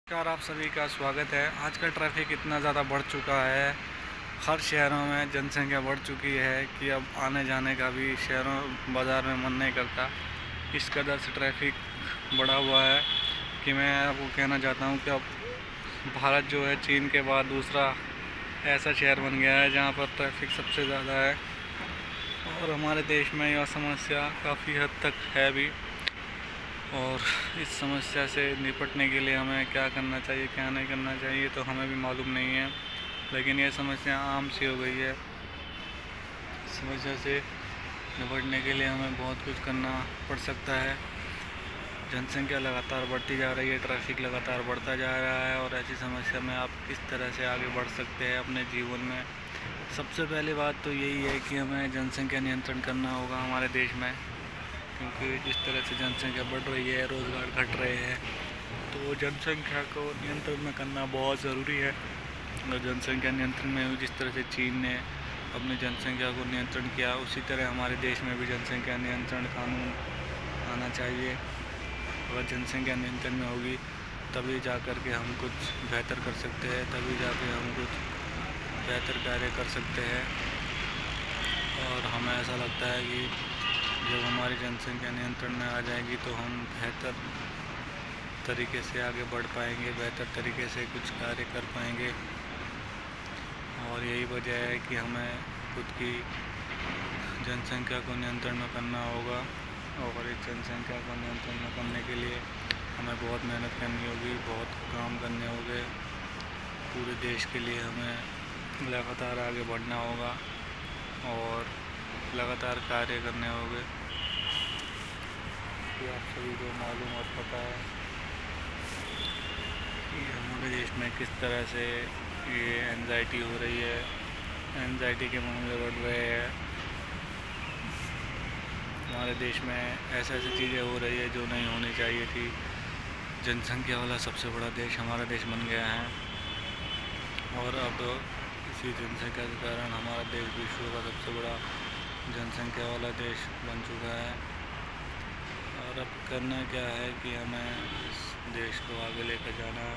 नमस्कार, आप सभी का स्वागत है। आजकल ट्रैफिक इतना ज़्यादा बढ़ चुका है, हर शहरों में जनसंख्या बढ़ चुकी है कि अब आने जाने का भी शहरों बाज़ार में मन नहीं करता। इस कदर से ट्रैफिक बढ़ा हुआ है कि मैं आपको कहना चाहता हूँ कि अब भारत जो है चीन के बाद दूसरा ऐसा शहर बन गया है जहाँ पर ट्रैफिक सबसे ज़्यादा है। और हमारे देश में यह समस्या काफ़ी हद तक है भी, और इस समस्या से निपटने के लिए हमें क्या करना चाहिए क्या नहीं करना चाहिए तो हमें भी मालूम नहीं है, लेकिन ये समस्या आम सी हो गई है। समस्या से निपटने के लिए हमें बहुत कुछ करना पड़ सकता है। जनसंख्या लगातार बढ़ती जा रही है, ट्रैफिक लगातार बढ़ता जा रहा है, और ऐसी समस्या में आप किस तरह से आगे बढ़ सकते हैं अपने जीवन में। सबसे पहली बात तो यही है कि हमें जनसंख्या नियंत्रण करना होगा हमारे देश में, क्योंकि जिस तरह से जनसंख्या बढ़ रही है, रोज़गार घट रहे हैं, तो जनसंख्या को नियंत्रण में करना बहुत ज़रूरी है। और जनसंख्या नियंत्रण में जिस तरह से चीन ने अपनी जनसंख्या को नियंत्रण किया, उसी तरह हमारे देश में भी जनसंख्या नियंत्रण कानून आना चाहिए। अगर जनसंख्या नियंत्रण में होगी तभी जा कर के हम कुछ बेहतर कर सकते हैं, तभी जाके हम कुछ बेहतर कार्य कर सकते हैं। और हमें ऐसा लगता है कि जब हमारी जनसंख्या नियंत्रण में आ जाएगी तो हम बेहतर तरीके से आगे बढ़ पाएंगे, बेहतर तरीके से कुछ कार्य कर पाएंगे। और यही वजह है कि हमें खुद की जनसंख्या को नियंत्रण में करना होगा। और इस जनसंख्या को नियंत्रण में करने के लिए हमें बहुत मेहनत करनी होगी, बहुत काम करने होंगे। पूरे देश के लिए हमें लगातार आगे बढ़ना होगा और लगातार कार्य करने होंगे। कि आप सभी को मालूम और पता है कि हमारे देश में किस तरह से ये एंजाइटी हो रही है, एंजाइटी के मामले बढ़ रहे हैं। हमारे देश में ऐसी ऐसी चीज़ें हो रही है जो नहीं होनी चाहिए थी। जनसंख्या वाला सबसे बड़ा देश हमारा देश बन गया है, और अब इसी जनसंख्या के कारण हमारा देश विश्व का सबसे बड़ा जनसंख्या वाला देश बन चुका है। और अब करना क्या है कि हमें इस देश को आगे लेकर जाना है,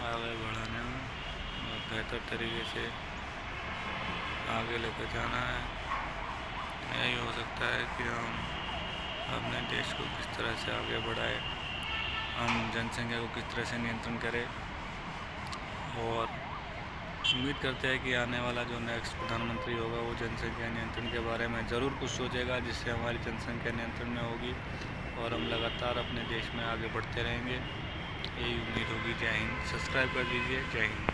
आगे बढ़ाना है और बेहतर तरीके से आगे लेकर जाना है। यही हो सकता है कि हम अपने देश को किस तरह से आगे बढ़ाएं, हम जनसंख्या को किस तरह से नियंत्रण करें। और उम्मीद करते हैं कि आने वाला जो नेक्स्ट प्रधानमंत्री होगा वो जनसंख्या नियंत्रण के बारे में ज़रूर कुछ सोचेगा, जिससे हमारी जनसंख्या नियंत्रण में होगी और हम लगातार अपने देश में आगे बढ़ते रहेंगे। यही उम्मीद होगी। जय हिंद। सब्सक्राइब कर दीजिए। जय हिंद।